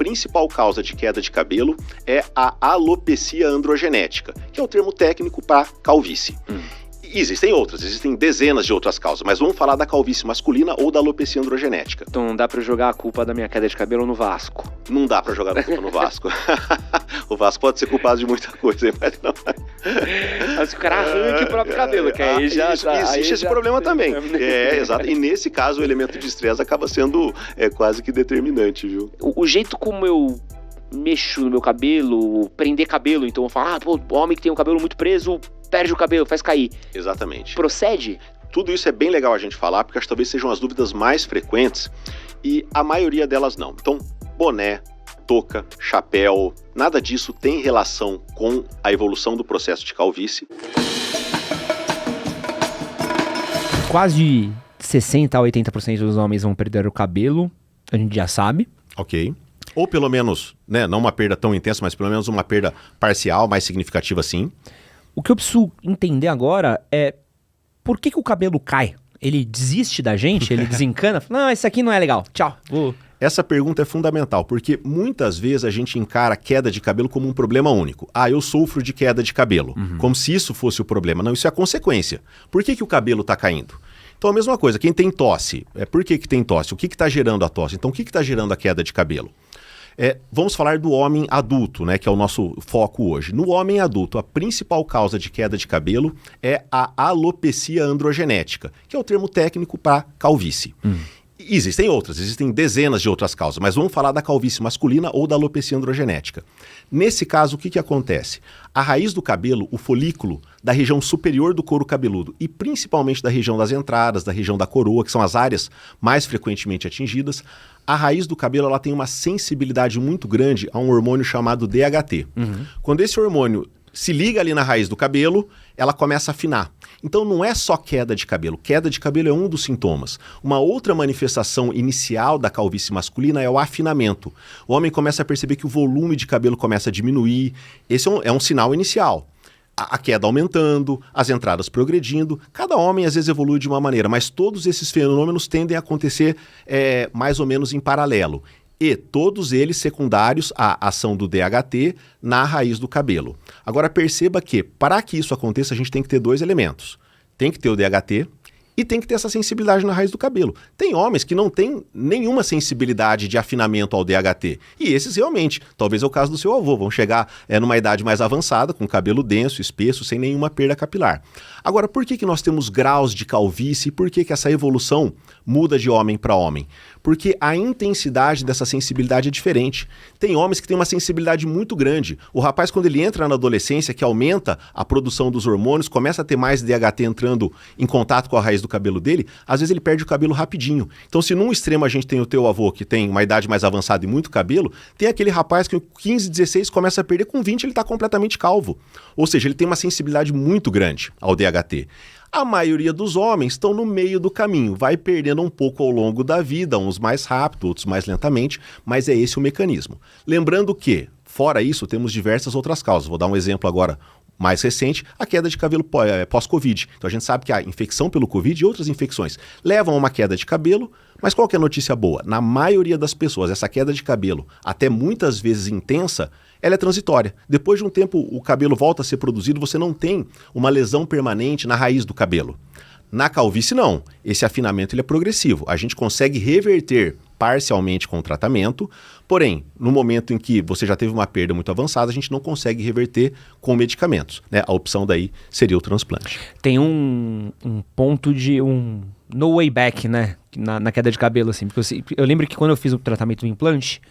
principal causa de queda de cabelo é a alopecia androgenética, que é o termo técnico para calvície. Existem outras, existem dezenas de outras causas, mas vamos falar da calvície masculina ou da alopecia androgenética. Então não dá pra jogar a culpa da minha queda de cabelo no Vasco. Não dá pra jogar a culpa no Vasco. O Vasco pode ser culpado de muita coisa, mas não. Mas se o cara arranca o próprio cabelo, que aí já... Existe esse problema também. Exato. E nesse caso o elemento de estresse acaba sendo quase que determinante, viu? O jeito como eu mexo no meu cabelo, prender cabelo, então eu falo, o homem que tem o cabelo muito preso, perde o cabelo, faz cair. Exatamente. Procede? Tudo isso é bem legal a gente falar, porque acho que talvez sejam as dúvidas mais frequentes e a maioria delas não. Então, boné, touca, chapéu, nada disso tem relação com a evolução do processo de calvície. Quase 60% a 80% dos homens vão perder o cabelo, a gente já sabe. Ok. Ou pelo menos, né, não uma perda tão intensa, mas pelo menos uma perda parcial, mais significativa sim. O que eu preciso entender agora é por que o cabelo cai? Ele desiste da gente? Ele desencana? Não, isso aqui não é legal. Tchau. Essa pergunta é fundamental, porque muitas vezes a gente encara a queda de cabelo como um problema único. Eu sofro de queda de cabelo. Como se isso fosse o problema. Não, isso é a consequência. Por que o cabelo está caindo? Então a mesma coisa, quem tem tosse, por que tem tosse? O que está gerando a tosse? Então o que está gerando a queda de cabelo? Vamos falar do homem adulto, né, que é o nosso foco hoje. No homem adulto, a principal causa de queda de cabelo é a alopecia androgenética, que é o termo técnico para calvície. Existem outras, existem dezenas de outras causas, mas vamos falar da calvície masculina ou da alopecia androgenética. Nesse caso, o que acontece? A raiz do cabelo, o folículo da região superior do couro cabeludo e principalmente da região das entradas, da região da coroa, que são as áreas mais frequentemente atingidas, a raiz do cabelo ela tem uma sensibilidade muito grande a um hormônio chamado DHT. Quando esse hormônio se liga ali na raiz do cabelo, ela começa a afinar. Então não é só queda de cabelo é um dos sintomas. Uma outra manifestação inicial da calvície masculina é o afinamento. O homem começa a perceber que o volume de cabelo começa a diminuir. Esse é um sinal inicial. A queda aumentando, as entradas progredindo. Cada homem às vezes evolui de uma maneira, mas todos esses fenômenos tendem a acontecer mais ou menos em paralelo. E todos eles secundários à ação do DHT na raiz do cabelo. Agora perceba que para que isso aconteça a gente tem que ter dois elementos. Tem que ter o DHT e tem que ter essa sensibilidade na raiz do cabelo. Tem homens que não têm nenhuma sensibilidade de afinamento ao DHT. E esses realmente, talvez é o caso do seu avô, vão chegar numa idade mais avançada, com cabelo denso, espesso, sem nenhuma perda capilar. Agora, por que nós temos graus de calvície e por que essa evolução muda de homem para homem? Porque a intensidade dessa sensibilidade é diferente. Tem homens que têm uma sensibilidade muito grande. O rapaz, quando ele entra na adolescência, que aumenta a produção dos hormônios, começa a ter mais DHT entrando em contato com a raiz do cabelo dele, às vezes ele perde o cabelo rapidinho. Então, se num extremo a gente tem o teu avô, que tem uma idade mais avançada e muito cabelo, tem aquele rapaz que com 15, 16 começa a perder, com 20 ele está completamente calvo. Ou seja, ele tem uma sensibilidade muito grande ao DHT. A maioria dos homens estão no meio do caminho, vai perdendo um pouco ao longo da vida, uns mais rápido, outros mais lentamente, mas é esse o mecanismo. Lembrando que, fora isso, temos diversas outras causas. Vou dar um exemplo agora mais recente, a queda de cabelo pós-Covid. Então a gente sabe que a infecção pelo Covid e outras infecções levam a uma queda de cabelo, mas qual que é a notícia boa? Na maioria das pessoas, essa queda de cabelo, até muitas vezes intensa, ela é transitória. Depois de um tempo, o cabelo volta a ser produzido, você não tem uma lesão permanente na raiz do cabelo. Na calvície, não. Esse afinamento ele é progressivo. A gente consegue reverter parcialmente com o tratamento, porém, no momento em que você já teve uma perda muito avançada, a gente não consegue reverter com medicamentos, né? A opção daí seria o transplante. Tem um ponto de no way back, né? Na queda de cabelo, assim. Porque eu lembro que quando eu fiz o tratamento do implante,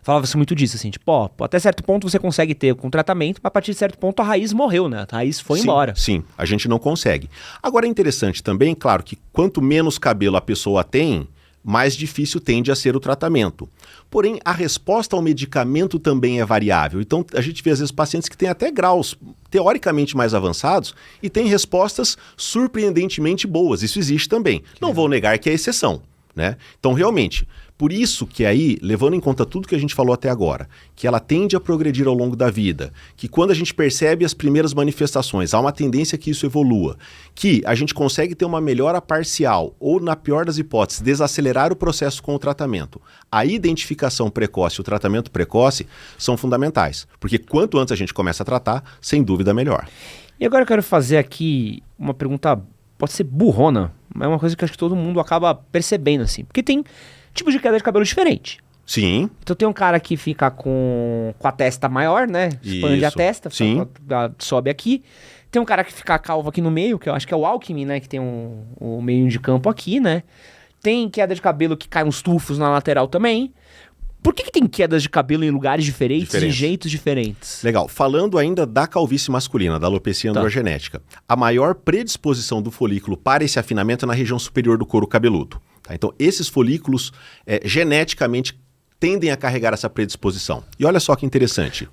falava-se muito disso, assim, tipo, até certo ponto você consegue ter com tratamento, mas a partir de certo ponto a raiz morreu, né? A raiz foi embora. Sim, a gente não consegue. Agora é interessante também, claro, que quanto menos cabelo a pessoa tem, mais difícil tende a ser o tratamento. Porém, a resposta ao medicamento também é variável. Então, a gente vê às vezes pacientes que têm até graus teoricamente mais avançados e têm respostas surpreendentemente boas. Isso existe também. Não vou negar que é exceção, né? Então, realmente, por isso que aí, levando em conta tudo que a gente falou até agora, que ela tende a progredir ao longo da vida, que quando a gente percebe as primeiras manifestações, há uma tendência que isso evolua, que a gente consegue ter uma melhora parcial ou, na pior das hipóteses, desacelerar o processo com o tratamento. A identificação precoce e o tratamento precoce são fundamentais, porque quanto antes a gente começa a tratar, sem dúvida melhor. E agora eu quero fazer aqui uma pergunta, pode ser burrona, mas é uma coisa que acho que todo mundo acaba percebendo, assim. Porque tem tipos de queda de cabelo diferente. Sim. Então tem um cara que fica com a testa maior, né? Expande a testa, sim. Sobe aqui. Tem um cara que fica calvo aqui no meio, que eu acho que é o Alckmin, né? Que tem um meio de campo aqui, né? Tem queda de cabelo que cai uns tufos na lateral também. Por que tem quedas de cabelo em lugares diferentes, em jeitos diferentes? Legal. Falando ainda da calvície masculina, da alopecia androgenética, a maior predisposição do folículo para esse afinamento é na região superior do couro cabeludo. Tá? Então, esses folículos geneticamente tendem a carregar essa predisposição. E olha só que interessante.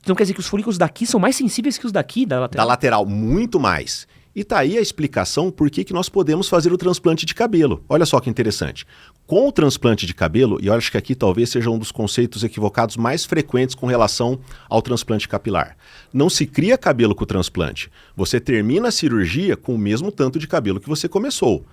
Então quer dizer que os folículos daqui são mais sensíveis que os daqui, da lateral? Da lateral, muito mais. E tá aí a explicação por que nós podemos fazer o transplante de cabelo. Olha só que interessante. Com o transplante de cabelo, e eu acho que aqui talvez seja um dos conceitos equivocados mais frequentes com relação ao transplante capilar. Não se cria cabelo com o transplante. Você termina a cirurgia com o mesmo tanto de cabelo que você começou.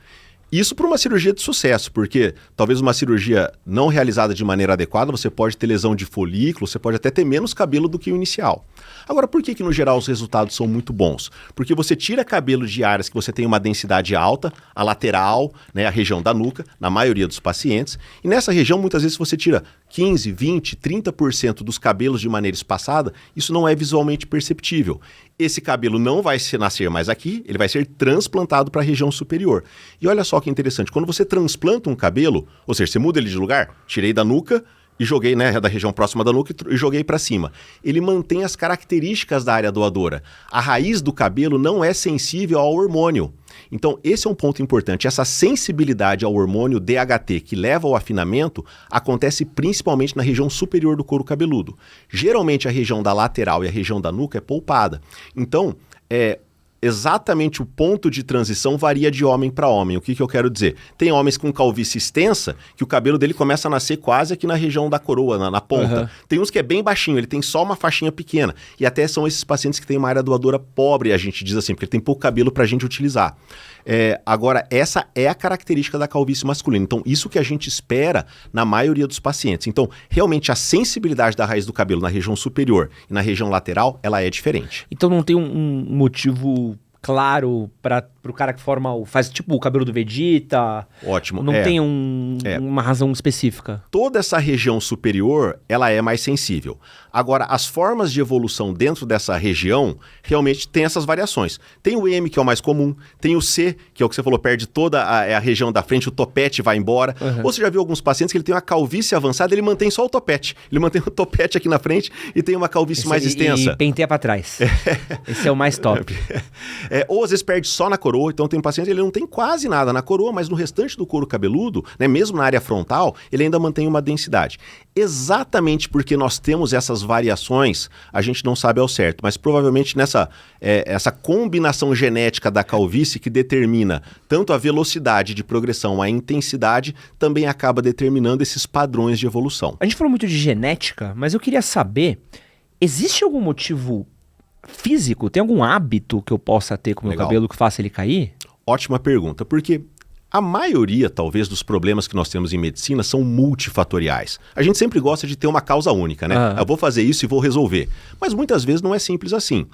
Isso para uma cirurgia de sucesso, porque talvez uma cirurgia não realizada de maneira adequada, você pode ter lesão de folículo, você pode até ter menos cabelo do que o inicial. Agora, por que no geral os resultados são muito bons? Porque você tira cabelo de áreas que você tem uma densidade alta, a lateral, né, a região da nuca, na maioria dos pacientes, e nessa região muitas vezes você tira 15, 20, 30% dos cabelos de maneira espaçada, isso não é visualmente perceptível. Esse cabelo não vai nascer mais aqui, ele vai ser transplantado para a região superior. E olha só que interessante, quando você transplanta um cabelo, ou seja, você muda ele de lugar, tirei da nuca e joguei, né, da região próxima da nuca e joguei para cima. Ele mantém as características da área doadora. A raiz do cabelo não é sensível ao hormônio. Então, esse é um ponto importante. Essa sensibilidade ao hormônio DHT que leva ao afinamento acontece principalmente na região superior do couro cabeludo. Geralmente, a região da lateral e a região da nuca é poupada. Então, exatamente o ponto de transição varia de homem para homem. O que eu quero dizer? Tem homens com calvície extensa que o cabelo dele começa a nascer quase aqui na região da coroa, na ponta. Uhum. Tem uns que é bem baixinho, ele tem só uma faixinha pequena. E até são esses pacientes que têm uma área doadora pobre, a gente diz assim, porque ele tem pouco cabelo para a gente utilizar. Agora, essa é a característica da calvície masculina. Então, isso que a gente espera na maioria dos pacientes. Então, realmente, a sensibilidade da raiz do cabelo na região superior e na região lateral, ela é diferente. Então, não tem um motivo claro para o cara que faz tipo o cabelo do Vegeta? Ótimo. Não tem uma razão específica? Toda essa região superior, ela é mais sensível. Agora, as formas de evolução dentro dessa região, realmente tem essas variações. Tem o M, que é o mais comum, tem o C, que é o que você falou, perde toda a região da frente, o topete vai embora. Uhum. Ou você já viu alguns pacientes que ele tem uma calvície avançada, ele mantém só o topete. Ele mantém o topete aqui na frente e tem uma calvície mais extensa. E penteia para trás. Esse é o mais top. Ou às vezes perde só na coroa, então tem um paciente que ele não tem quase nada na coroa, mas no restante do couro cabeludo, né, mesmo na área frontal, ele ainda mantém uma densidade. Exatamente porque nós temos essas variações, a gente não sabe ao certo, mas provavelmente essa combinação genética da calvície que determina tanto a velocidade de progressão, a intensidade, também acaba determinando esses padrões de evolução. A gente falou muito de genética, mas eu queria saber, existe algum motivo físico? Tem algum hábito que eu possa ter com o meu cabelo que faça ele cair? Ótima pergunta, porque a maioria, talvez, dos problemas que nós temos em medicina são multifatoriais. A gente sempre gosta de ter uma causa única, né? Eu vou fazer isso e vou resolver. Mas muitas vezes não é simples assim.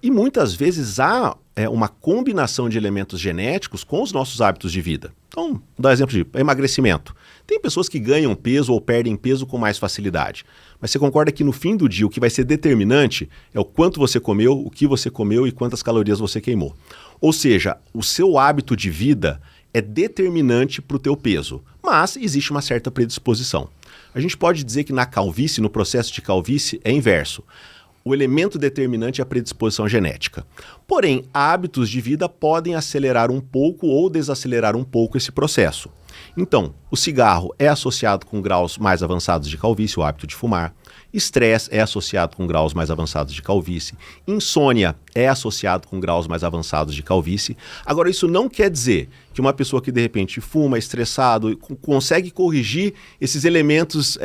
E muitas vezes há uma combinação de elementos genéticos com os nossos hábitos de vida. Então, vou dar exemplo de emagrecimento. Tem pessoas que ganham peso ou perdem peso com mais facilidade. Mas você concorda que no fim do dia o que vai ser determinante é o quanto você comeu, o que você comeu e quantas calorias você queimou. Ou seja, o seu hábito de vida é determinante para o teu peso, mas existe uma certa predisposição. A gente pode dizer que na calvície, no processo de calvície, é inverso. o elemento determinante é a predisposição genética. Porém, hábitos de vida podem acelerar um pouco ou desacelerar um pouco esse processo. Então, o cigarro é associado com graus mais avançados de calvície, o hábito de fumar. Estresse é associado com graus mais avançados de calvície. Insônia é associado com graus mais avançados de calvície. Agora, isso não quer dizer que uma pessoa que de repente fuma, é estressado, consegue corrigir esses elementos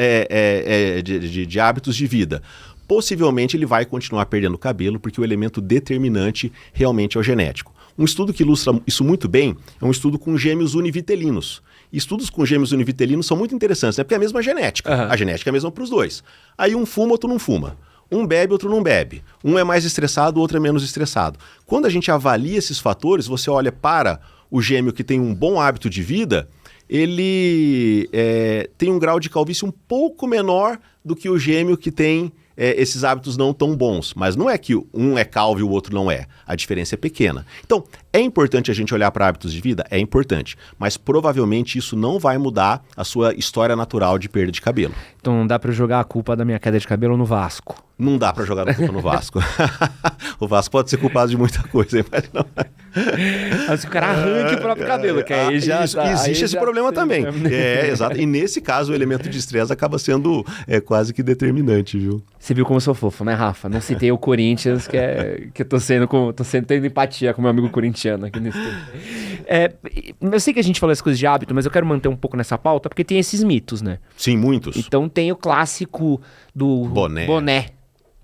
de hábitos de vida. Possivelmente ele vai continuar perdendo cabelo, porque o elemento determinante realmente é o genético. Um estudo que ilustra isso muito bem é um estudo com gêmeos univitelinos. Estudos com gêmeos univitelinos são muito interessantes, né? Porque é a mesma genética. Uhum. A genética é a mesma para os dois. Aí um fuma, outro não fuma. Um bebe, outro não bebe. Um é mais estressado, o outro é menos estressado. Quando a gente avalia esses fatores, você olha para o gêmeo que tem um bom hábito de vida, ele tem um grau de calvície um pouco menor do que o gêmeo que tem esses hábitos não tão bons. Mas não é que um é calvo e o outro não é. A diferença é pequena. Então, é importante a gente olhar para hábitos de vida? É importante. Mas provavelmente isso não vai mudar a sua história natural de perda de cabelo. Então não dá para jogar a culpa da minha queda de cabelo no Vasco. Não dá para jogar a culpa no Vasco. O Vasco pode ser culpado de muita coisa, mas não. Mas o cara arranca o próprio cabelo, que aí já... Existe esse problema também. Exato. E nesse caso o elemento de estresse acaba sendo quase que determinante, viu? Você viu como eu sou fofo, né, Rafa? Não citei o Corinthians, que eu tô tendo empatia com meu amigo corintiano aqui nesse tempo. Eu sei que a gente falou as coisas de hábito, mas eu quero manter um pouco nessa pauta, porque tem esses mitos, né? Sim, muitos. Então tem o clássico do boné,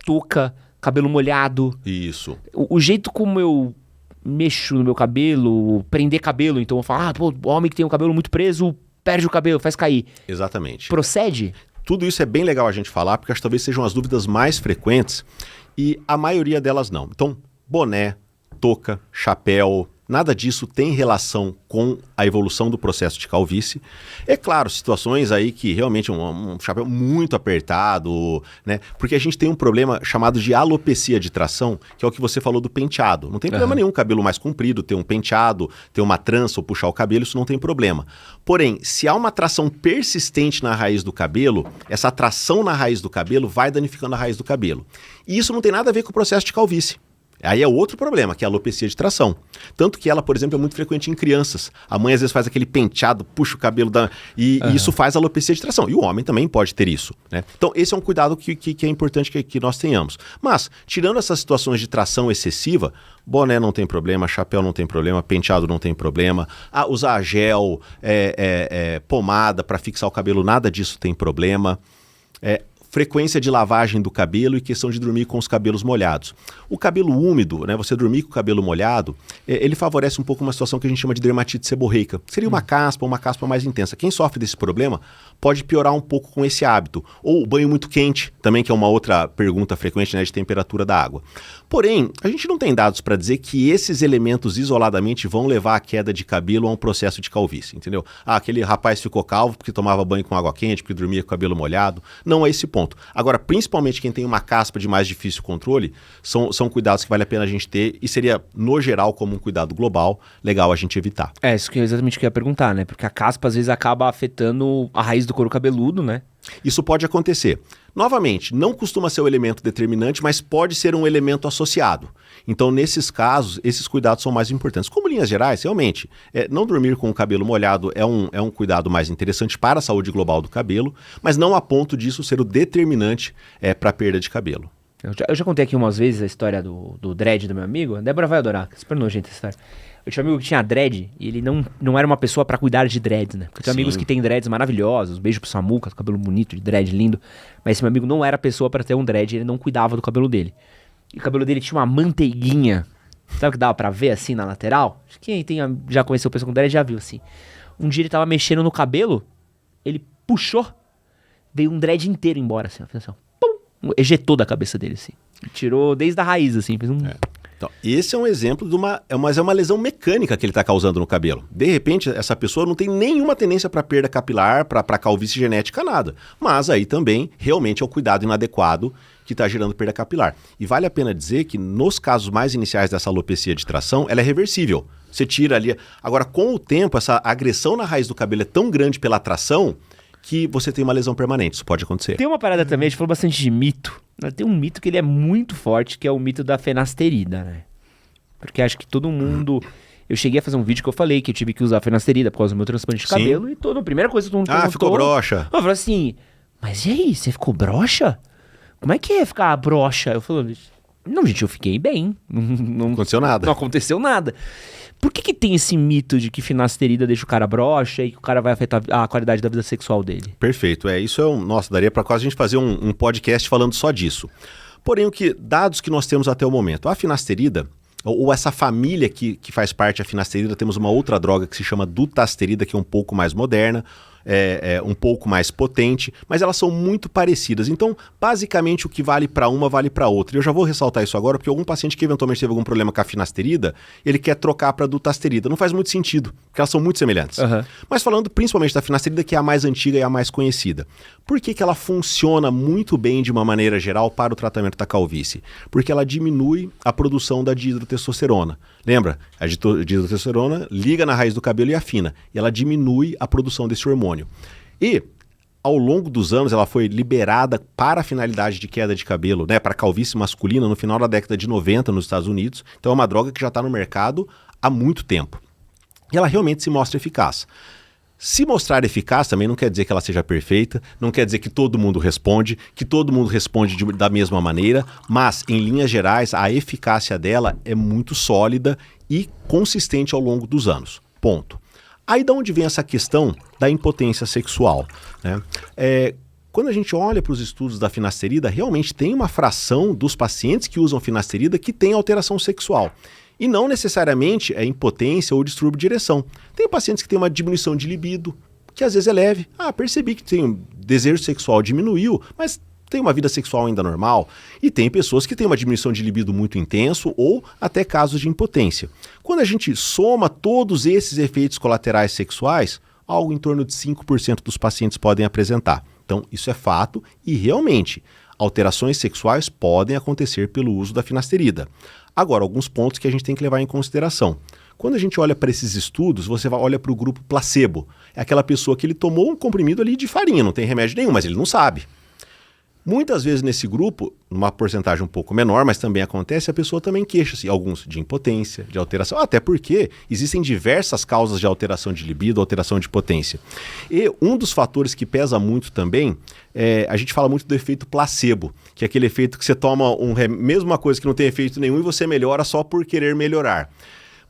touca, cabelo molhado. Isso. O jeito como eu mexo no meu cabelo, prender cabelo, então eu falo, o homem que tem o cabelo muito preso, perde o cabelo, faz cair. Exatamente. Procede? Tudo isso é bem legal a gente falar, porque acho que talvez sejam as dúvidas mais frequentes e a maioria delas não. Então, boné, touca, chapéu, nada disso tem relação com a evolução do processo de calvície. É claro, situações aí que realmente um chapéu muito apertado, né? Porque a gente tem um problema chamado de alopecia de tração, que é o que você falou do penteado. Não tem problema nenhum cabelo mais comprido, ter um penteado, ter uma trança ou puxar o cabelo, isso não tem problema. Porém, se há uma tração persistente na raiz do cabelo, essa tração na raiz do cabelo vai danificando a raiz do cabelo. E isso não tem nada a ver com o processo de calvície. Aí é outro problema, que é a alopecia de tração. Tanto que ela, por exemplo, é muito frequente em crianças. A mãe às vezes faz aquele penteado, puxa o cabelo e isso faz alopecia de tração. E o homem também pode ter isso, né? Então esse é um cuidado que é importante que nós tenhamos. Mas, tirando essas situações de tração excessiva, boné não tem problema, chapéu não tem problema, penteado não tem problema, usar gel, pomada para fixar o cabelo, nada disso tem problema. Frequência de lavagem do cabelo e questão de dormir com os cabelos molhados. O cabelo úmido, né, você dormir com o cabelo molhado, ele favorece um pouco uma situação que a gente chama de dermatite seborreica. Seria uma caspa mais intensa. Quem sofre desse problema pode piorar um pouco com esse hábito. Ou o banho muito quente, também, que é uma outra pergunta frequente, né, de temperatura da água. Porém, a gente não tem dados para dizer que esses elementos isoladamente vão levar a queda de cabelo a um processo de calvície, entendeu? Aquele rapaz ficou calvo porque tomava banho com água quente, porque dormia com o cabelo molhado. Não é esse ponto. Agora, principalmente quem tem uma caspa de mais difícil controle, são cuidados que vale a pena a gente ter e seria, no geral, como um cuidado global, legal a gente evitar. Isso que é exatamente o que eu ia perguntar, né? Porque a caspa às vezes acaba afetando a raiz do couro cabeludo, né? Isso pode acontecer. Novamente, não costuma ser o elemento determinante, mas pode ser um elemento associado. Então, nesses casos, esses cuidados são mais importantes. Como linhas gerais, realmente, não dormir com o cabelo molhado é um cuidado mais interessante para a saúde global do cabelo, mas não a ponto disso ser o determinante para a perda de cabelo. Eu já contei aqui umas vezes a história do dread do meu amigo. A Débora vai adorar, super nojenta essa história. Eu tinha um amigo que tinha dread e ele não era uma pessoa pra cuidar de dreads, né? Porque tem amigos que têm dreads maravilhosos, beijo pro Samuca, cabelo bonito, de dread lindo. Mas esse meu amigo não era pessoa pra ter um dread, ele não cuidava do cabelo dele. E o cabelo dele tinha uma manteiguinha, sabe o que dava pra ver assim na lateral? Acho que quem já conheceu pessoa com dread já viu assim. Um dia ele tava mexendo no cabelo, ele puxou, veio um dread inteiro embora, assim, ó, pum, ejetou da cabeça dele, assim. Tirou desde a raiz, assim, fez um... Então, esse é um exemplo de uma lesão mecânica que ele está causando no cabelo. De repente, essa pessoa não tem nenhuma tendência para perda capilar, para calvície genética, nada. Mas aí também, realmente, é o cuidado inadequado que está gerando perda capilar. E vale a pena dizer que nos casos mais iniciais dessa alopecia de tração, ela é reversível. Você tira ali... Agora, com o tempo, essa agressão na raiz do cabelo é tão grande pela tração que você tem uma lesão permanente. Isso pode acontecer. Tem uma parada também, a gente falou bastante de mito. Tem um mito que ele é muito forte, que é o mito da finasterida, né? Porque acho que todo mundo... Eu cheguei a fazer um vídeo que eu falei que eu tive que usar finasterida por causa do meu transplante de cabelo. E a primeira coisa que todo mundo perguntou... ficou broxa. Eu falei assim, mas e aí, você ficou broxa? Como é que é ficar broxa? Eu falei, não, gente, eu fiquei bem. Não aconteceu nada. Não aconteceu nada. Por que tem esse mito de que finasterida deixa o cara broxa e que o cara vai afetar a qualidade da vida sexual dele? Perfeito. Isso é Nossa, daria para quase a gente fazer um podcast falando só disso. Porém, dados que nós temos até o momento, a finasterida... ou essa família que faz parte da finasterida, temos uma outra droga que se chama dutasterida, que é um pouco mais moderna, um pouco mais potente, mas elas são muito parecidas. Então, basicamente, o que vale para uma, vale para outra. E eu já vou ressaltar isso agora, porque algum paciente que eventualmente teve algum problema com a finasterida, ele quer trocar para dutasterida. Não faz muito sentido, porque elas são muito semelhantes. Uhum. Mas falando principalmente da finasterida, que é a mais antiga e a mais conhecida. Por que ela funciona muito bem, de uma maneira geral, para o tratamento da calvície? Porque ela diminui a produção da dihidrotestosterona. Lembra? A dihidrotestosterona liga na raiz do cabelo e afina. E ela diminui a produção desse hormônio. E, ao longo dos anos, ela foi liberada para a finalidade de queda de cabelo, né, para calvície masculina, no final da década de 90 nos Estados Unidos. Então é uma droga que já está no mercado há muito tempo. E ela realmente se mostra eficaz. Se mostrar eficaz também não quer dizer que ela seja perfeita, não quer dizer que todo mundo responde da mesma maneira, mas, em linhas gerais, a eficácia dela é muito sólida e consistente ao longo dos anos. Ponto. Aí de onde vem essa questão da impotência sexual, né? Quando a gente olha para os estudos da finasterida, realmente tem uma fração dos pacientes que usam finasterida que tem alteração sexual. E não necessariamente é impotência ou distúrbio de ereção. Tem pacientes que têm uma diminuição de libido, que às vezes é leve. Percebi que tem um desejo sexual diminuiu, mas tem uma vida sexual ainda normal. E tem pessoas que têm uma diminuição de libido muito intenso ou até casos de impotência. Quando a gente soma todos esses efeitos colaterais sexuais, algo em torno de 5% dos pacientes podem apresentar. Então, isso é fato e realmente alterações sexuais podem acontecer pelo uso da finasterida. Agora, alguns pontos que a gente tem que levar em consideração. Quando a gente olha para esses estudos, você olha para o grupo placebo. É aquela pessoa que ele tomou um comprimido ali de farinha, não tem remédio nenhum, mas ele não sabe. Muitas vezes nesse grupo, numa porcentagem um pouco menor, mas também acontece, a pessoa também queixa-se, alguns de impotência, de alteração, até porque existem diversas causas de alteração de libido, alteração de potência. E um dos fatores que pesa muito também, a gente fala muito do efeito placebo, que é aquele efeito que você toma mesmo uma coisa que não tem efeito nenhum e você melhora só por querer melhorar.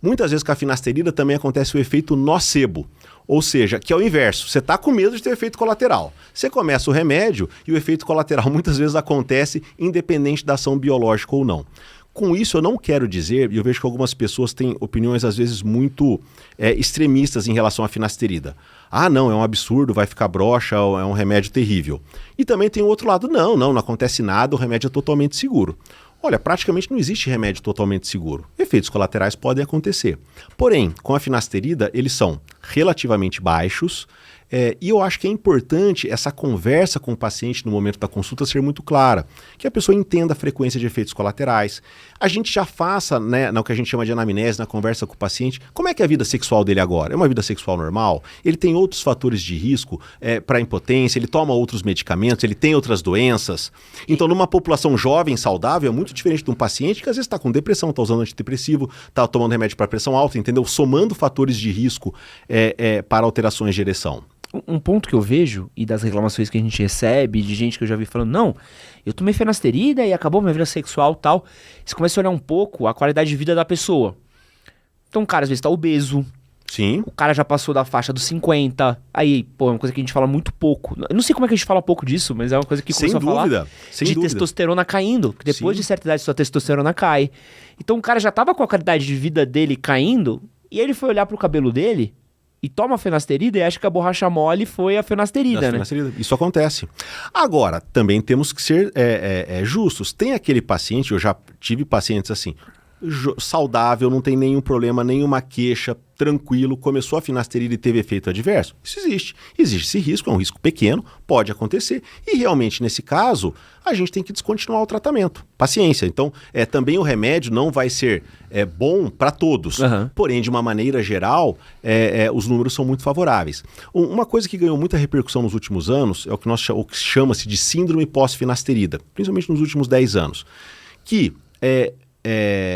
Muitas vezes com a finasterida também acontece o efeito nocebo, ou seja, que é o inverso, você está com medo de ter efeito colateral. Você começa o remédio e o efeito colateral muitas vezes acontece independente da ação biológica ou não. Com isso eu não quero dizer, e eu vejo que algumas pessoas têm opiniões às vezes muito extremistas em relação à finasterida. Não, é um absurdo, vai ficar broxa, é um remédio terrível. E também tem o outro lado, não acontece nada, o remédio é totalmente seguro. Olha, praticamente não existe remédio totalmente seguro. Efeitos colaterais podem acontecer. Porém, com a finasterida, eles são relativamente baixos, e eu acho que é importante essa conversa com o paciente no momento da consulta ser muito clara, que a pessoa entenda a frequência de efeitos colaterais. A gente já faça, né, no que a gente chama de anamnese, na conversa com o paciente, como é que é a vida sexual dele agora? É uma vida sexual normal? Ele tem outros fatores de risco para impotência? Ele toma outros medicamentos? Ele tem outras doenças? Então, numa população jovem, saudável, é muito diferente de um paciente que às vezes está com depressão, está usando antidepressivo, está tomando remédio para pressão alta, entendeu? Somando fatores de risco para alterações de ereção. Um ponto que eu vejo, e das reclamações que a gente recebe, de gente que eu já vi falando, não, eu tomei finasterida e acabou minha vida sexual e tal. Você começa a olhar um pouco a qualidade de vida da pessoa. Então o cara às vezes tá obeso. Sim. O cara já passou da faixa dos 50. Aí, é uma coisa que a gente fala muito pouco. Eu não sei como é que a gente fala pouco disso, mas é uma coisa que começou a falar de testosterona caindo. Que depois de certa idade sua testosterona cai. Então o cara já tava com a qualidade de vida dele caindo, e ele foi olhar pro cabelo dele e toma a finasterida e acha que a borracha mole foi a finasterida, né? Isso acontece. Agora, também temos que ser justos. Tem aquele paciente, eu já tive pacientes assim, saudável, não tem nenhum problema, nenhuma queixa, tranquilo, começou a finasterida e teve efeito adverso? Isso existe. Existe esse risco, é um risco pequeno, pode acontecer. E realmente, nesse caso, a gente tem que descontinuar o tratamento. Paciência. Então, também o remédio não vai ser bom para todos. Porém, de uma maneira geral, os números são muito favoráveis. Uma coisa que ganhou muita repercussão nos últimos anos é o que chama-se de síndrome pós-finasterida, principalmente nos últimos 10 anos, que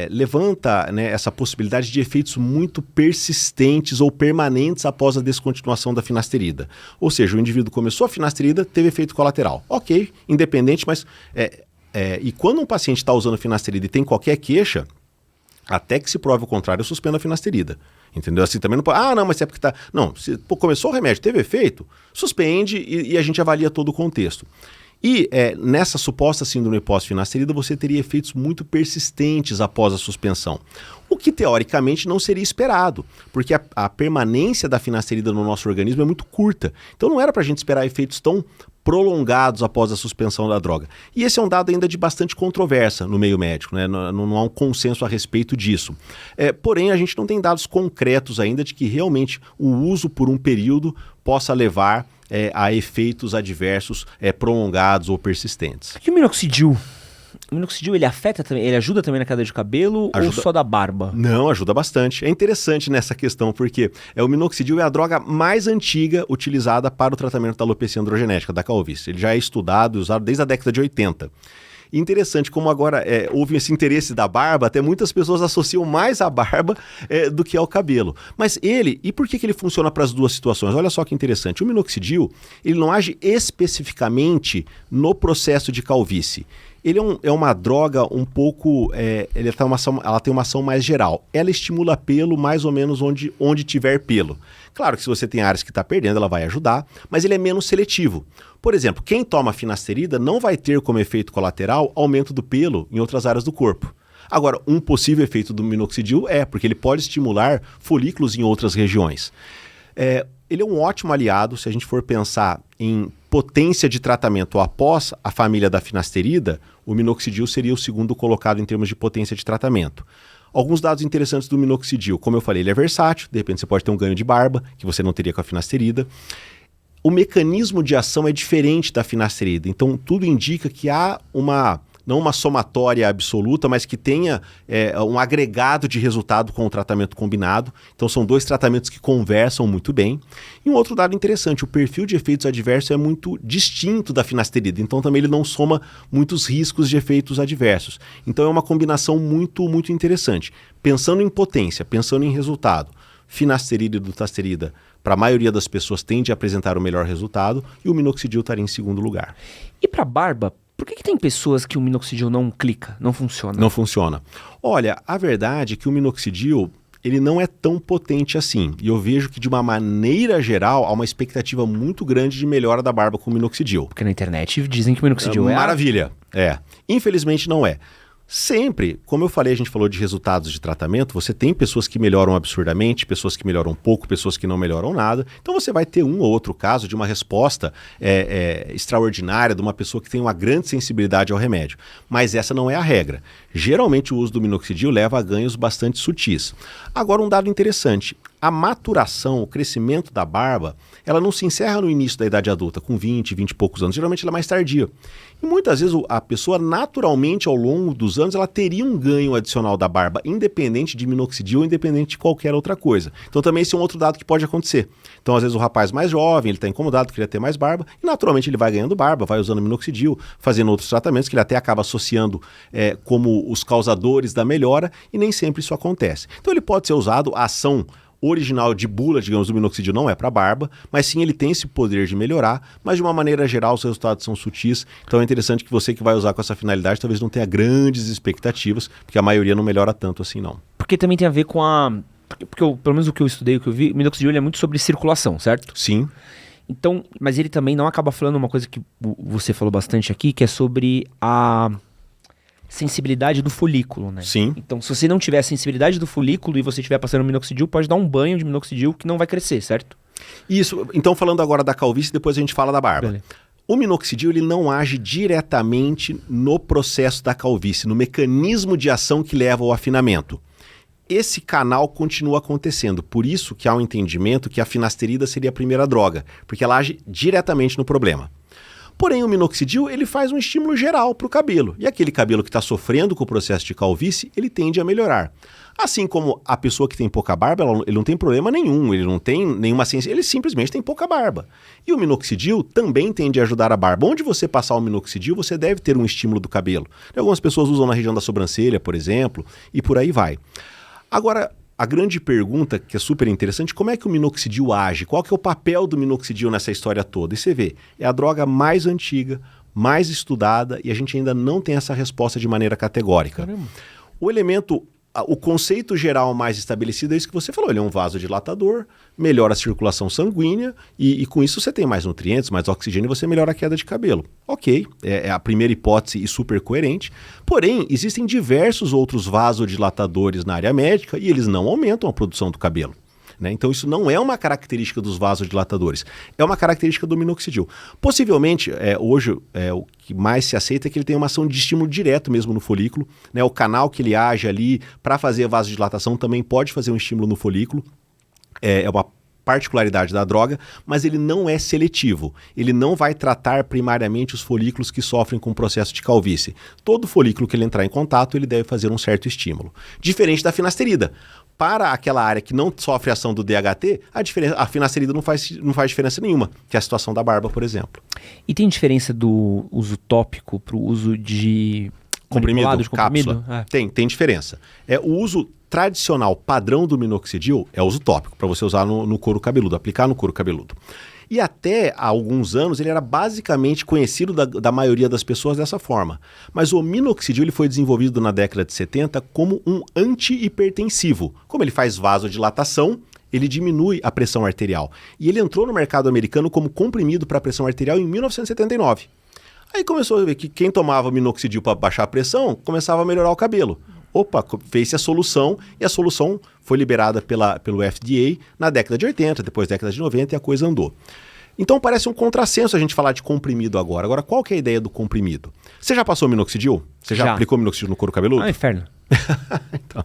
levanta, né, essa possibilidade de efeitos muito persistentes ou permanentes após a descontinuação da finasterida. Ou seja, o indivíduo começou a finasterida, teve efeito colateral. Ok, independente, mas... e quando um paciente está usando finasterida e tem qualquer queixa, até que se prove o contrário, eu suspendo a finasterida. Entendeu? Assim também não pode... não, mas é porque tá... Não, começou o remédio, teve efeito, suspende e a gente avalia todo o contexto. E nessa suposta síndrome pós-finasterida, você teria efeitos muito persistentes após a suspensão. O que, teoricamente, não seria esperado, porque a permanência da finasterida no nosso organismo é muito curta. Então não era para a gente esperar efeitos tão prolongados após a suspensão da droga. E esse é um dado ainda de bastante controvérsia no meio médico, né? Não há um consenso a respeito disso. Porém, a gente não tem dados concretos ainda de que realmente o uso por um período possa levar a efeitos adversos prolongados ou persistentes. E o minoxidil? O minoxidil, ele afeta também, ele ajuda também na queda de cabelo ou só da barba? Não, ajuda bastante. É interessante nessa questão, porque o minoxidil é a droga mais antiga utilizada para o tratamento da alopecia androgenética, da calvície. Ele já é estudado e usado desde a década de 80. Interessante como agora houve esse interesse da barba, até muitas pessoas associam mais a barba do que ao cabelo. Mas e por que ele funciona para as duas situações? Olha só que interessante, o minoxidil, ele não age especificamente no processo de calvície. Ele é uma droga um pouco, ela tem uma ação mais geral. Ela estimula pelo mais ou menos onde tiver pelo. Claro que se você tem áreas que está perdendo, ela vai ajudar, mas ele é menos seletivo. Por exemplo, quem toma finasterida não vai ter como efeito colateral aumento do pelo em outras áreas do corpo. Agora, um possível efeito do minoxidil porque ele pode estimular folículos em outras regiões. Ele é um ótimo aliado se a gente for pensar em potência de tratamento após a família da finasterida, o minoxidil seria o segundo colocado em termos de potência de tratamento. Alguns dados interessantes do minoxidil, como eu falei, ele é versátil, de repente você pode ter um ganho de barba, que você não teria com a finasterida. O mecanismo de ação é diferente da finasterida, então tudo indica que há não uma somatória absoluta, mas que tenha um agregado de resultado com o tratamento combinado. Então são dois tratamentos que conversam muito bem. E um outro dado interessante, o perfil de efeitos adversos é muito distinto da finasterida, então também ele não soma muitos riscos de efeitos adversos. Então é uma combinação muito, muito interessante. Pensando em potência, pensando em resultado, finasterida e dutasterida, para a maioria das pessoas, tende a apresentar o melhor resultado e o minoxidil estaria em segundo lugar. E para barba, por que tem pessoas que o minoxidil não clica, não funciona? Não funciona. Olha, a verdade é que o minoxidil, ele não é tão potente assim. E eu vejo que, de uma maneira geral, há uma expectativa muito grande de melhora da barba com o minoxidil. Porque na internet dizem que o minoxidil é... Maravilha. Infelizmente não é. Sempre, como eu falei, a gente falou de resultados de tratamento, você tem pessoas que melhoram absurdamente, pessoas que melhoram pouco, pessoas que não melhoram nada. Então você vai ter um ou outro caso de uma resposta extraordinária de uma pessoa que tem uma grande sensibilidade ao remédio. Mas essa não é a regra. Geralmente o uso do minoxidil leva a ganhos bastante sutis. Agora um dado interessante, a maturação, o crescimento da barba, ela não se encerra no início da idade adulta, com 20 e poucos anos. Geralmente ela é mais tardia. E muitas vezes a pessoa, naturalmente, ao longo dos anos, ela teria um ganho adicional da barba, independente de minoxidil ou independente de qualquer outra coisa. Então também esse é um outro dado que pode acontecer. Então às vezes o rapaz mais jovem, ele está incomodado, queria ter mais barba, e naturalmente ele vai ganhando barba, vai usando minoxidil, fazendo outros tratamentos que ele até acaba associando como os causadores da melhora, e nem sempre isso acontece. Então ele pode ser usado, a ação original de bula, digamos, do minoxidil não é para barba, mas sim ele tem esse poder de melhorar, mas de uma maneira geral os resultados são sutis, então é interessante que você que vai usar com essa finalidade talvez não tenha grandes expectativas, porque a maioria não melhora tanto assim não. Porque também tem a ver com porque pelo menos o que eu estudei, o que eu vi, o minoxidil ele é muito sobre circulação, certo? Sim. Então, mas ele também não acaba falando uma coisa que você falou bastante aqui, que é sobre a sensibilidade do folículo, né? Sim. Então, se você não tiver a sensibilidade do folículo e você estiver passando minoxidil, pode dar um banho de minoxidil que não vai crescer, certo? Isso. Então, falando agora da calvície, depois a gente fala da barba. Beleza. O minoxidil ele não age diretamente no processo da calvície, no mecanismo de ação que leva ao afinamento. esse canal continua acontecendo. Por isso que há um entendimento que a finasterida seria a primeira droga, porque ela age diretamente no problema. Porém, o minoxidil ele faz um estímulo geral para o cabelo. E aquele cabelo que está sofrendo com o processo de calvície, ele tende a melhorar. Assim como a pessoa que tem pouca barba, ele não tem problema nenhum, ele não tem nenhuma ciência, ele simplesmente tem pouca barba. E o minoxidil também tende a ajudar a barba. Onde você passar o minoxidil, você deve ter um estímulo do cabelo. Algumas pessoas usam na região da sobrancelha, por exemplo, e por aí vai. Agora, a grande pergunta, que é super interessante, como é que o minoxidil age? Qual que é o papel do minoxidil nessa história toda? E você vê, é a droga mais antiga, mais estudada, e a gente ainda não tem essa resposta de maneira categórica. Caramba. O conceito geral mais estabelecido é isso que você falou, ele é um vasodilatador, melhora a circulação sanguínea e com isso você tem mais nutrientes, mais oxigênio e você melhora a queda de cabelo. Ok, é a primeira hipótese e super coerente, porém existem diversos outros vasodilatadores na área médica e eles não aumentam a produção do cabelo. Né? Então isso não é uma característica dos vasodilatadores, é uma característica do minoxidil. Possivelmente, hoje, o que mais se aceita é que ele tem uma ação de estímulo direto mesmo no folículo, né? O canal que ele age ali para fazer a vasodilatação também pode fazer um estímulo no folículo, é uma particularidade da droga, mas ele não é seletivo. Ele não vai tratar primariamente os folículos que sofrem com o processo de calvície. Todo folículo que ele entrar em contato, ele deve fazer um certo estímulo. Diferente da finasterida. Para aquela área que não sofre ação do DHT, a finasterida não faz diferença nenhuma, que é a situação da barba, por exemplo. E tem diferença do uso tópico para o uso de comprimido, de comprimido? Cápsula? Tem diferença. O uso tradicional padrão do minoxidil é o uso tópico, para você usar no couro cabeludo, aplicar no couro cabeludo. E até há alguns anos ele era basicamente conhecido da maioria das pessoas dessa forma. Mas o minoxidil ele foi desenvolvido na década de 70 como um antihipertensivo. Como ele faz vasodilatação, ele diminui a pressão arterial. E ele entrou no mercado americano como comprimido para pressão arterial em 1979. Aí começou a ver que quem tomava minoxidil para baixar a pressão começava a melhorar o cabelo. Opa, fez-se a solução e a solução foi liberada pelo FDA na década de 80, depois da década de 90 e a coisa andou. Então parece um contrassenso a gente falar de comprimido agora. Agora, qual que é a ideia do comprimido? Você já passou minoxidil? Você já aplicou minoxidil no couro cabeludo? Ah, inferno. Então...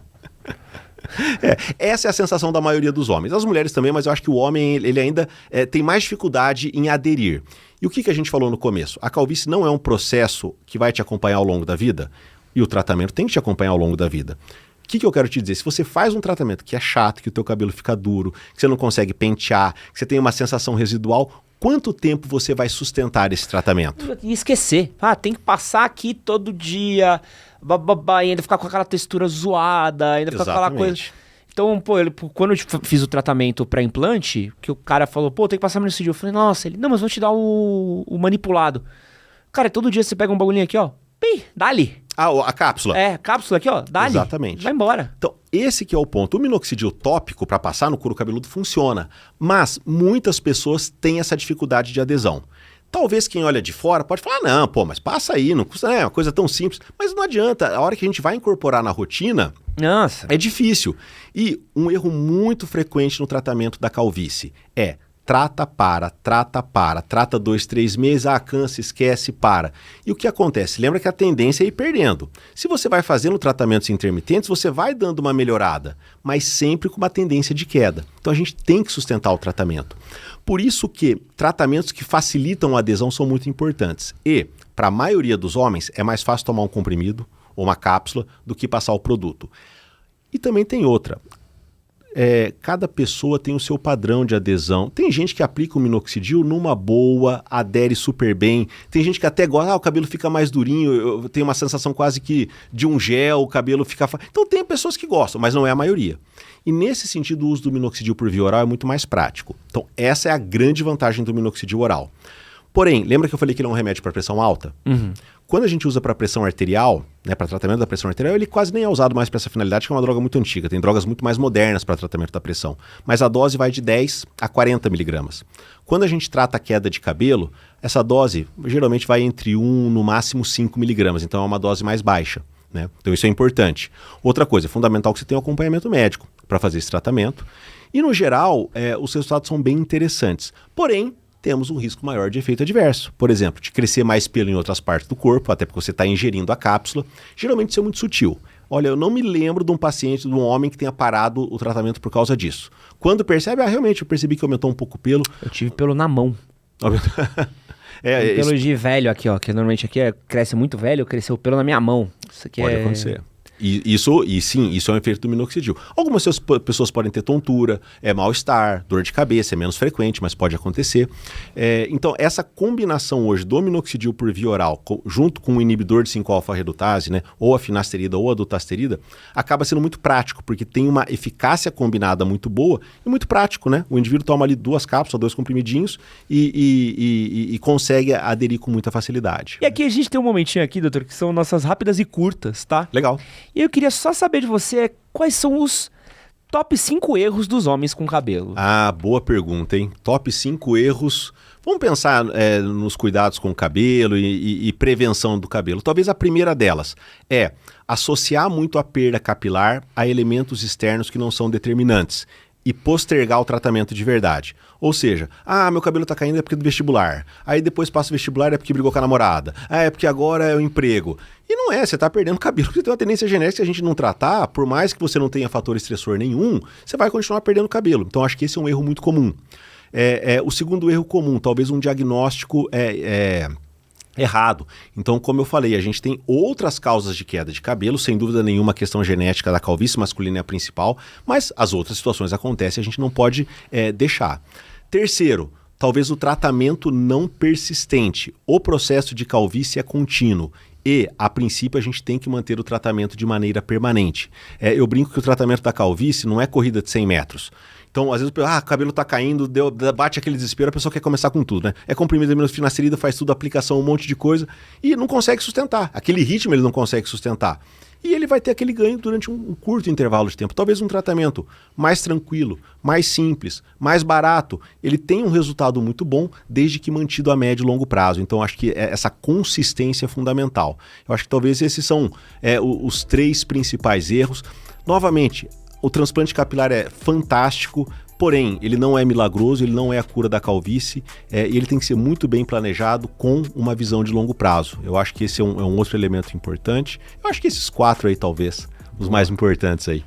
essa é a sensação da maioria dos homens. As mulheres também, mas eu acho que o homem ele ainda tem mais dificuldade em aderir. E o que a gente falou no começo? A calvície não é um processo que vai te acompanhar ao longo da vida? E o tratamento tem que te acompanhar ao longo da vida. O que eu quero te dizer? Se você faz um tratamento que é chato, que o teu cabelo fica duro, que você não consegue pentear, que você tem uma sensação residual, quanto tempo você vai sustentar esse tratamento? E esquecer. Tem que passar aqui todo dia, e ainda ficar com aquela textura zoada, ainda ficar com aquela coisa... Então, quando eu fiz o tratamento para implante, que o cara falou, tem que passar minoxidil. Eu falei, nossa, não, mas vou te dar o manipulado. Cara, todo dia você pega um bagulhinho aqui, ó, dá-lhe. A cápsula. Cápsula aqui, ó, dá-lhe. Exatamente. Vai embora. Então, esse que é o ponto. O minoxidil tópico para passar no couro cabeludo funciona, mas muitas pessoas têm essa dificuldade de adesão. Talvez quem olha de fora pode falar, não, mas passa aí, não custa, é uma coisa tão simples. Mas não adianta, a hora que a gente vai incorporar na rotina, nossa, é difícil. E um erro muito frequente no tratamento da calvície é trata 2, 3 meses, cansa, esquece, para. E o que acontece? Lembra que a tendência é ir perdendo. Se você vai fazendo tratamentos intermitentes, você vai dando uma melhorada, mas sempre com uma tendência de queda. Então a gente tem que sustentar o tratamento. Por isso que tratamentos que facilitam a adesão são muito importantes. E, para a maioria dos homens, é mais fácil tomar um comprimido ou uma cápsula do que passar o produto. E também tem outra. Cada pessoa tem o seu padrão de adesão. Tem gente que aplica o minoxidil numa boa, adere super bem. Tem gente que até gosta, o cabelo fica mais durinho, eu tenho uma sensação quase que de um gel, o cabelo fica... Então tem pessoas que gostam, mas não é a maioria. E nesse sentido, o uso do minoxidil por via oral é muito mais prático. Então essa é a grande vantagem do minoxidil oral. Porém, lembra que eu falei que ele é um remédio para pressão alta? Uhum. Quando a gente usa para pressão arterial, para tratamento da pressão arterial, ele quase nem é usado mais para essa finalidade, que é uma droga muito antiga. Tem drogas muito mais modernas para tratamento da pressão. Mas a dose vai de 10 a 40 miligramas. Quando a gente trata a queda de cabelo, essa dose geralmente vai entre 1, no máximo 5 miligramas. Então é uma dose mais baixa. Né? Então isso é importante. Outra coisa, é fundamental que você tenha um acompanhamento médico para fazer esse tratamento. E no geral, os resultados são bem interessantes. Porém, temos um risco maior de efeito adverso. Por exemplo, de crescer mais pelo em outras partes do corpo, até porque você está ingerindo a cápsula. Geralmente isso é muito sutil. Olha, eu não me lembro de um paciente, de um homem que tenha parado o tratamento por causa disso. Quando percebe, realmente, eu percebi que aumentou um pouco o pelo. Eu tive pelo na mão. Pelo de velho aqui, ó, que normalmente aqui cresce muito velho, cresceu pelo na minha mão. Isso aqui pode acontecer. Isso é um efeito do minoxidil. Algumas pessoas podem ter tontura, mal-estar, dor de cabeça, é menos frequente, mas pode acontecer. Então, essa combinação hoje do minoxidil por via oral, junto com o inibidor de 5-alfa-redutase, né, ou a finasterida ou a dutasterida, acaba sendo muito prático, porque tem uma eficácia combinada muito boa e muito prático, né? O indivíduo toma ali 2 cápsulas, 2 comprimidinhos e consegue aderir com muita facilidade. E aqui a gente tem um momentinho aqui, doutor, que são nossas rápidas e curtas, tá? Legal. E eu queria só saber de você quais são os top 5 erros dos homens com cabelo. Ah, boa pergunta, hein? Top 5 erros. Vamos pensar nos cuidados com o cabelo e prevenção do cabelo. Talvez a primeira delas é associar muito a perda capilar a elementos externos que não são determinantes e postergar o tratamento de verdade. Ou seja, meu cabelo tá caindo é porque do vestibular. Aí depois passa o vestibular é porque brigou com a namorada. É porque agora é o emprego. E não é, você tá perdendo cabelo porque tem uma tendência genética que a gente não tratar, por mais que você não tenha fator estressor nenhum, você vai continuar perdendo cabelo. Então acho que esse é um erro muito comum. O segundo erro comum, talvez um diagnóstico errado. Então, como eu falei, a gente tem outras causas de queda de cabelo, sem dúvida nenhuma a questão genética da calvície masculina é a principal, mas as outras situações acontecem, a gente não pode deixar. Terceiro, talvez o tratamento não persistente. O processo de calvície é contínuo. E, a princípio, a gente tem que manter o tratamento de maneira permanente. Eu brinco que o tratamento da calvície não é corrida de 100 metros. Então, às vezes, o cabelo tá caindo, bate aquele desespero, a pessoa quer começar com tudo, né? É comprimido, finasterida, faz tudo, aplicação, um monte de coisa, e não consegue sustentar. Aquele ritmo ele não consegue sustentar. E ele vai ter aquele ganho durante um curto intervalo de tempo. Talvez um tratamento mais tranquilo, mais simples, mais barato, ele tem um resultado muito bom, desde que mantido a médio e longo prazo. Então, acho que essa consistência é fundamental. Eu acho que talvez esses são os 3 principais erros. Novamente, o transplante capilar é fantástico, porém, ele não é milagroso, ele não é a cura da calvície, e ele tem que ser muito bem planejado com uma visão de longo prazo. Eu acho que esse é um outro elemento importante. Eu acho que esses 4 aí, talvez, os mais importantes aí.